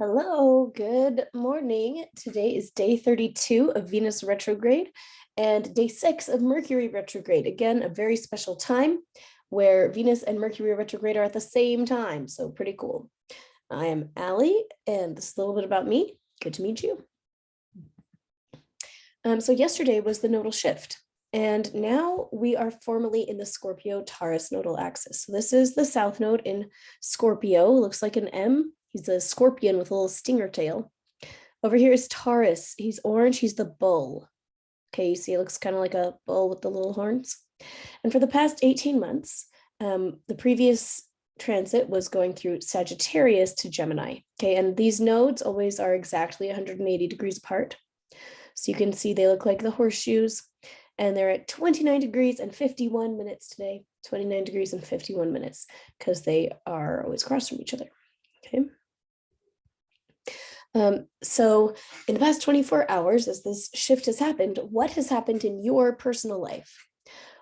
Hello, good morning. Today is day 32 of Venus retrograde and day 6 of Mercury retrograde. Again, a very special time where Venus and Mercury retrograde are at the same time. So pretty cool. I am Allie, and this is a little bit about me. Good to meet you. So yesterday was the nodal shift, and now we are formally in the Scorpio Taurus nodal axis. So this is the south node in Scorpio. Looks like an M. He's a scorpion with a little stinger tail. Over here is Taurus. He's orange. He's the bull. Okay, you see, it looks kind of like a bull with the little horns. And for the past 18 months, the previous transit was going through Sagittarius to Gemini. Okay, and these nodes always are exactly 180 degrees apart. So you can see they look like the horseshoes, and they're at 29 degrees and 51 minutes today. 29 degrees and 51 minutes, because they are always across from each other. Okay. So in the past 24 hours, as this shift has happened, what has happened in your personal life?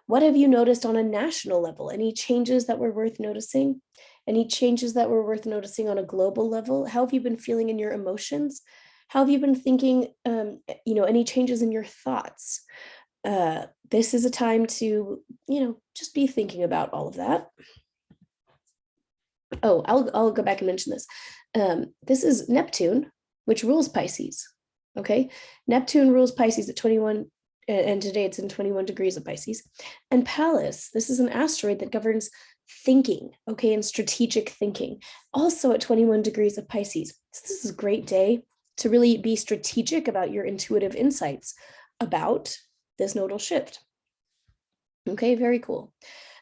What have you noticed on a national level? Any changes that were worth noticing? Any changes that were worth noticing on a global level? How have you been feeling in your emotions? How have you been thinking, any changes in your thoughts? This is a time to, just be thinking about all of that. Oh, I'll go back and mention this. This is Neptune, which rules Pisces. Okay, Neptune rules Pisces at 21, and today it's in 21 degrees of Pisces. And Pallas, this is an asteroid that governs thinking, okay, and strategic thinking, also at 21 degrees of Pisces. So this is a great day to really be strategic about your intuitive insights about this nodal shift. Okay, very cool.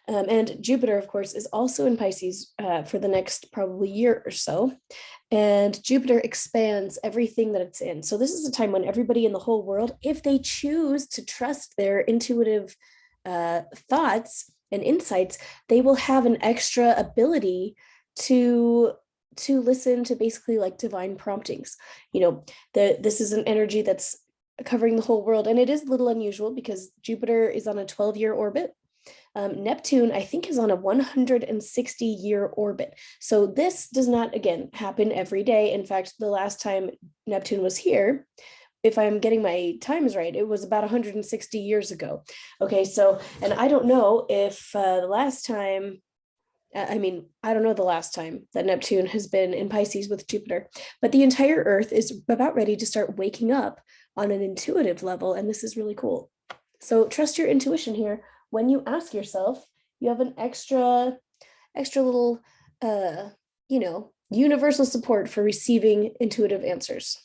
And Jupiter, of course, is also in Pisces for the next probably year or so. And Jupiter expands everything that it's in. So this is a time when everybody in the whole world, if they choose to trust their intuitive thoughts and insights, they will have an extra ability to listen to basically like divine promptings. This is an energy that's covering the whole world. And it is a little unusual because Jupiter is on a 12-year orbit. Neptune, I think, is on a 160-year orbit. So this does not, again, happen every day. In fact, the last time Neptune was here, if I'm getting my times right, it was about 160 years ago. Okay, so, and I don't know if the last time, I don't know the last time that Neptune has been in Pisces with Jupiter, but the entire Earth is about ready to start waking up on an intuitive level, and this is really cool. So trust your intuition here. When you ask yourself, you have an extra little, universal support for receiving intuitive answers.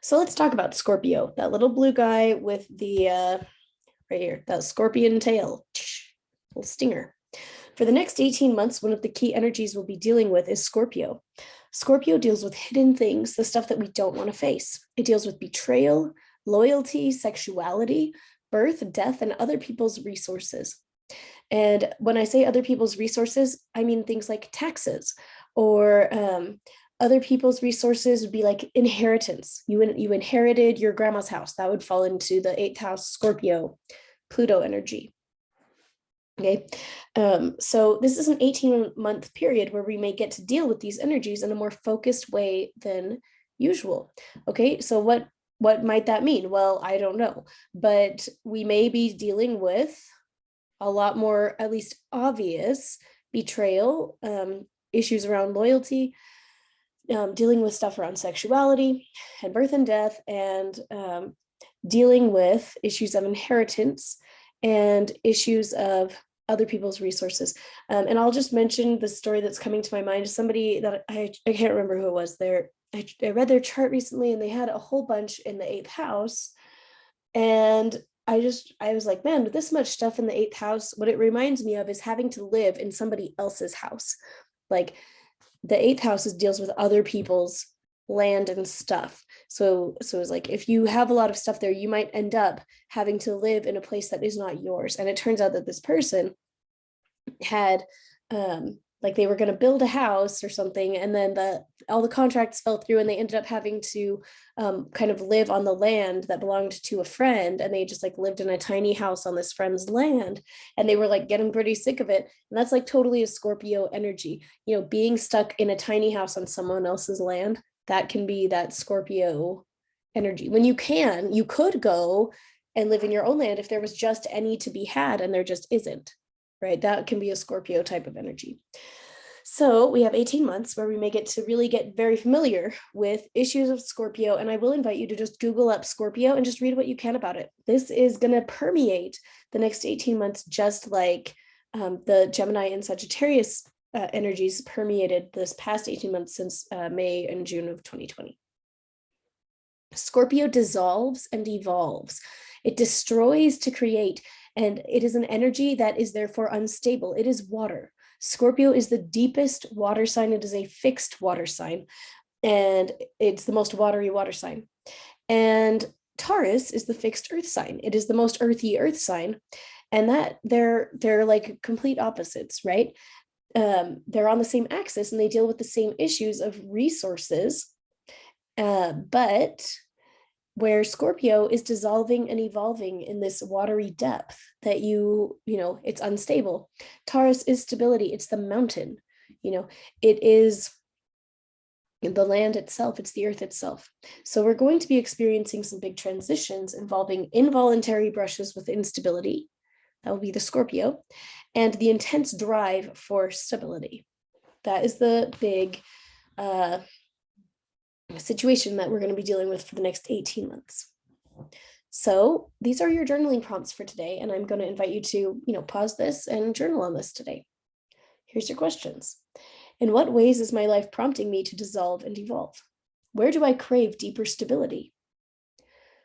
So let's talk about Scorpio, that little blue guy with the, right here, that scorpion tail, little stinger. For the next 18 months, one of the key energies we'll be dealing with is Scorpio. Scorpio deals with hidden things, the stuff that we don't want to face. It deals with betrayal, loyalty, sexuality, birth, death, and other people's resources. And when I say other people's resources, I mean things like taxes, or other people's resources would be like inheritance. You inherited your grandma's house. That would fall into the 8th house Scorpio, Pluto energy. Okay, so this is an 18-month period where we may get to deal with these energies in a more focused way than usual. Okay, so what might that mean? Well, I don't know, but we may be dealing with a lot more, at least obvious, betrayal, issues around loyalty, dealing with stuff around sexuality and birth and death, and dealing with issues of inheritance and issues of other people's resources. And I'll just mention the story that's coming to my mind. Somebody that I can't remember who it was there. I read their chart recently, and they had a whole bunch in the 8th house. And I was like, man, with this much stuff in the 8th house, what it reminds me of is having to live in somebody else's house. Like the 8th house deals with other people's land and stuff. So it's like, if you have a lot of stuff there, you might end up having to live in a place that is not yours. And it turns out that this person had like they were going to build a house or something, and then all the contracts fell through, and they ended up having to kind of live on the land that belonged to a friend, and they just like lived in a tiny house on this friend's land, and they were like getting pretty sick of it. And that's like totally a Scorpio energy, you know, being stuck in a tiny house on someone else's land. That can be that Scorpio energy, when you could go and live in your own land if there was just any to be had, and there just isn't, right? That can be a Scorpio type of energy. So we have 18 months where we may get to really get very familiar with issues of Scorpio. And I will invite you to just Google up Scorpio and just read what you can about it. This is going to permeate the next 18 months, just like the Gemini and Sagittarius energies permeated this past 18 months since May and June of 2020. Scorpio dissolves and evolves. It destroys to create, and it is an energy that is therefore unstable. It is water. Scorpio is the deepest water sign. It is a fixed water sign, and it's the most watery water sign. And Taurus is the fixed earth sign. It is the most earthy earth sign, and that they're like complete opposites, right? They're on the same axis, and they deal with the same issues of resources, but where Scorpio is dissolving and evolving in this watery depth that you know, it's unstable. Taurus is stability. It's the mountain, you know, it is the land itself. It's the earth itself. So we're going to be experiencing some big transitions involving involuntary brushes with instability. That will be the Scorpio, and the intense drive for stability. That is the big situation that we're going to be dealing with for the next 18 months. So these are your journaling prompts for today, and I'm going to invite you to, you know, pause this and journal on this today. Here's your questions. In what ways is my life prompting me to dissolve and evolve? Where do I crave deeper stability?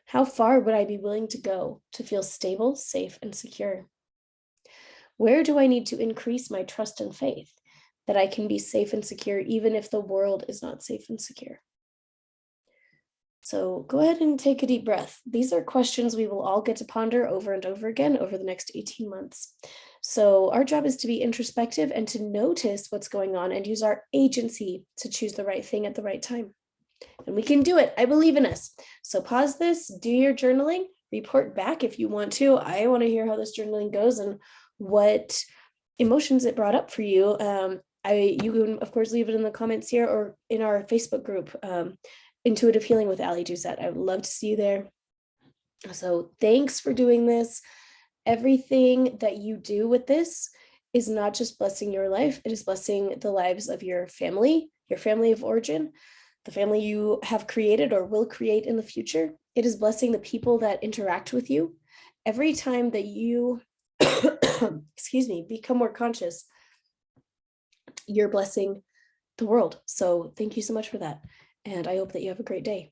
How far would I be willing to go to feel stable, safe, and secure? Where do I need to increase my trust and faith that I can be safe and secure even if the world is not safe and secure? So go ahead and take a deep breath. These are questions we will all get to ponder over and over again over the next 18 months. So our job is to be introspective and to notice what's going on and use our agency to choose the right thing at the right time. And we can do it. I believe in us. So pause this, do your journaling, report back if you want to. I want to hear how this journaling goes and what emotions it brought up for you. You can, of course, leave it in the comments here or in our Facebook group, Intuitive Healing with Ali Doucette. I would love to see you there. So thanks for doing this. Everything that you do with this is not just blessing your life, it is blessing the lives of your family of origin, the family you have created or will create in the future. It is blessing the people that interact with you. Every time that you, excuse me, become more conscious, you're blessing the world. So thank you so much for that. And I hope that you have a great day.